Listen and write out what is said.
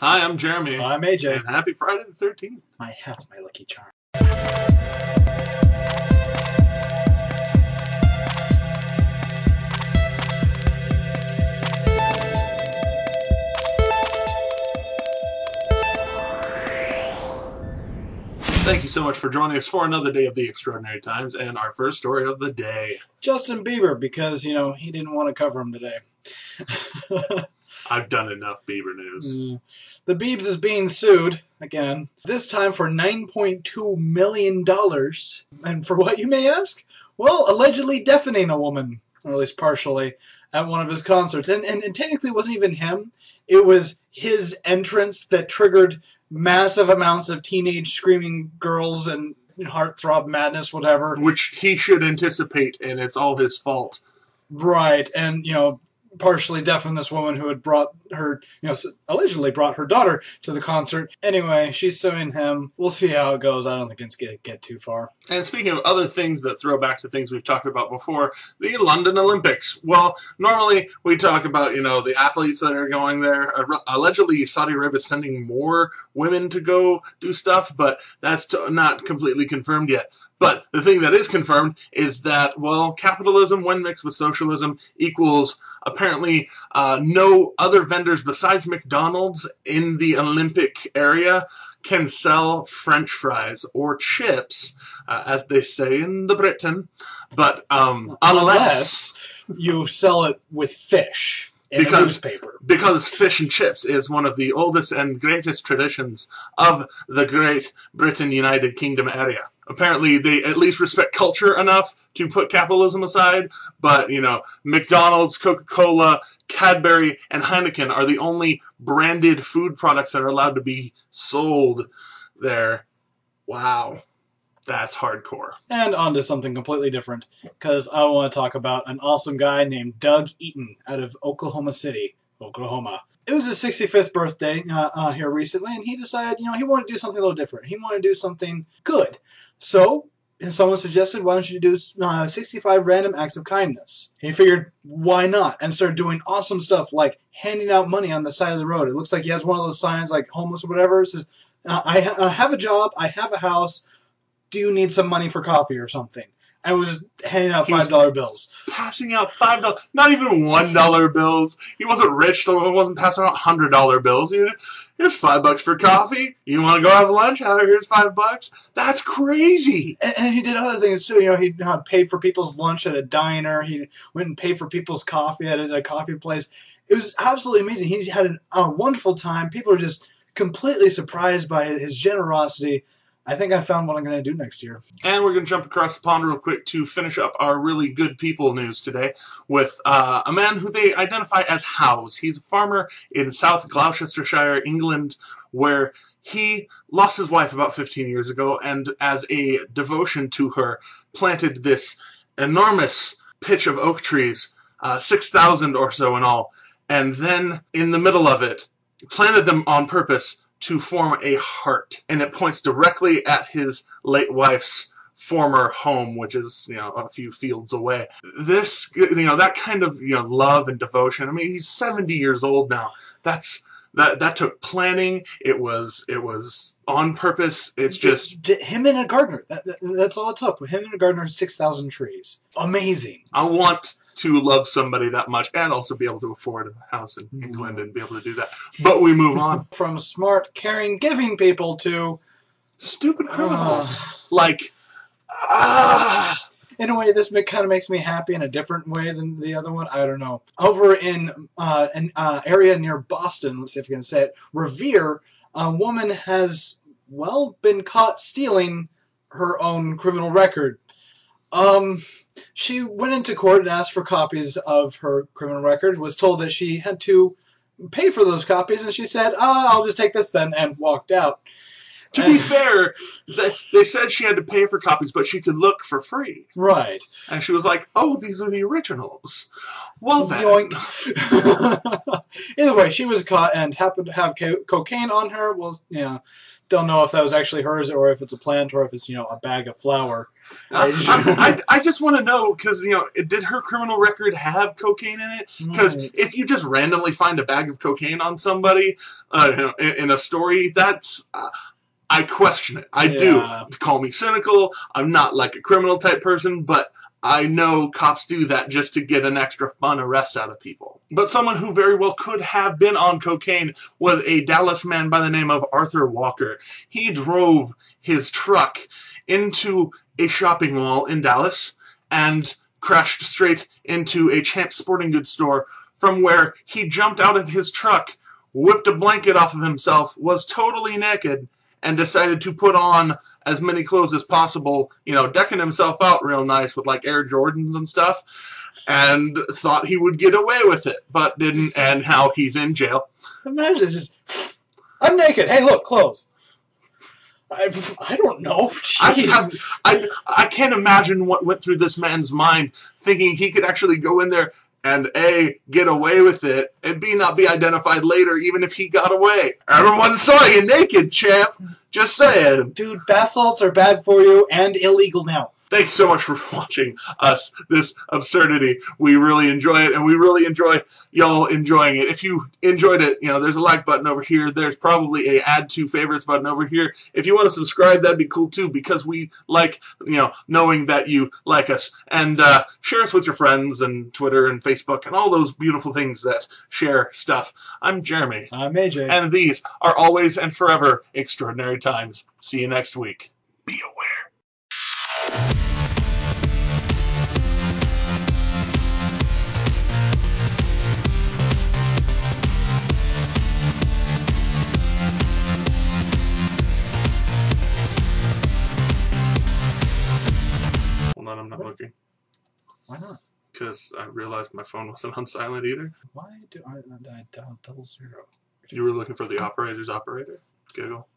Hi, I'm Jeremy. I'm AJ. And happy Friday the 13th. My hat's my lucky charm. Thank you so much for joining us for another day of the Extraordinary Times and our first story of the day. Justin Bieber, because, he didn't want to cover him today. I've done enough Bieber news. The Biebs is being sued, again, this time for $9.2 million. And for what, you may ask? Well, allegedly deafening a woman, or at least partially, at one of his concerts. And technically it wasn't even him. It was his entrance that triggered massive amounts of teenage screaming girls and heartthrob madness, whatever. Which he should anticipate, and it's all his fault. Right, and, partially deafened this woman who had brought her, allegedly brought her daughter to the concert. Anyway, she's suing him. We'll see how it goes. I don't think it's going to get too far. And speaking of other things that throw back to things we've talked about before, the London Olympics. Well, normally we talk about, the athletes that are going there. Allegedly, Saudi Arabia is sending more women to go do stuff, but that's not completely confirmed yet. But the thing that is confirmed is that, well, capitalism, when mixed with socialism, equals apparently no other vendors besides McDonald's in the Olympic area can sell French fries or chips, as they say in the Britain, but unless you sell it with fish. In a newspaper. Because fish and chips is one of the oldest and greatest traditions of the Great Britain United Kingdom area. Apparently, they at least respect culture enough to put capitalism aside, but, McDonald's, Coca-Cola, Cadbury, and Heineken are the only branded food products that are allowed to be sold there. Wow. That's hardcore. And on to something completely different, because I want to talk about an awesome guy named Doug Eaton out of Oklahoma City, Oklahoma. It was his 65th birthday here recently, and he decided, he wanted to do something a little different. He wanted to do something good. So, someone suggested, why don't you do 65 random acts of kindness? He figured, why not? And started doing awesome stuff like handing out money on the side of the road. It looks like he has one of those signs like homeless or whatever. It says, I have a job, I have a house, do you need some money for coffee or something? And was handing out $5 bills. Passing out $5, not even $1 bills. He wasn't rich, so he wasn't passing out $100 bills. Here's $5 for coffee. You want to go have lunch? Here's $5. That's crazy. And he did other things too. He paid for people's lunch at a diner. He went and paid for people's coffee at a coffee place. It was absolutely amazing. He had a wonderful time. People were just completely surprised by his generosity. I think I found what I'm going to do next year. And we're going to jump across the pond real quick to finish up our really good people news today with a man who they identify as Howes. He's a farmer in South Gloucestershire, England, where he lost his wife about 15 years ago, and as a devotion to her, planted this enormous pitch of oak trees, 6,000 or so in all, and then in the middle of it, planted them on purpose to form a heart, and it points directly at his late wife's former home, which is, a few fields away. This, that kind of, love and devotion. I mean, he's 70 years old now. That took planning. It was on purpose. It's just him and a gardener. That's all it took. Him and a gardener, 6,000 trees. Amazing. I want to love somebody that much and also be able to afford a house in England and be able to do that. But we move on. From smart, caring, giving people to stupid criminals. In a way, this kind of makes me happy in a different way than the other one. I don't know. Over in an area near Boston, let's see if I can say it, Revere, a woman has, been caught stealing her own criminal record. She went into court and asked for copies of her criminal record, was told that she had to pay for those copies, and she said, I'll just take this then, and walked out. To be fair, they said she had to pay for copies, but she could look for free. Right. And she was like, "Oh, these are the originals." Well then. Yoink. Either way, she was caught and happened to have cocaine on her. Well, yeah, don't know if that was actually hers or if it's a plant or if it's, a bag of flour. I just want to know, because, did her criminal record have cocaine in it? Because if you just randomly find a bag of cocaine on somebody in a story, that's... I question it. I do. Call me cynical. I'm not like a criminal type person, but I know cops do that just to get an extra fun arrest out of people. But someone who very well could have been on cocaine was a Dallas man by the name of Arthur Walker. He drove his truck into a shopping mall in Dallas and crashed straight into a Champs sporting goods store, from where he jumped out of his truck, whipped a blanket off of himself, was totally naked, and decided to put on as many clothes as possible, decking himself out real nice with like Air Jordans and stuff, and thought he would get away with it, but didn't, and now he's in jail. Imagine just, I'm naked, hey look, clothes. I don't know. I can't imagine what went through this man's mind, thinking he could actually go in there and A, get away with it, and B, not be identified later, even if he got away. Everyone saw you naked, champ. Just saying. Dude, bath salts are bad for you and illegal now. Thanks so much for watching us, this absurdity. We really enjoy it, and we really enjoy y'all enjoying it. If you enjoyed it, there's a like button over here. There's probably a add to favorites button over here. If you want to subscribe, that'd be cool too, because we like, knowing that you like us. And share us with your friends and Twitter and Facebook and all those beautiful things that share stuff. I'm Jeremy. I'm AJ. And these are always and forever extraordinary times. See you next week. Be aware. Hold on, I'm not looking. Why not? Because I realized my phone wasn't on silent either. Why do I dial 00? You were looking for the operator's operator? Giggle.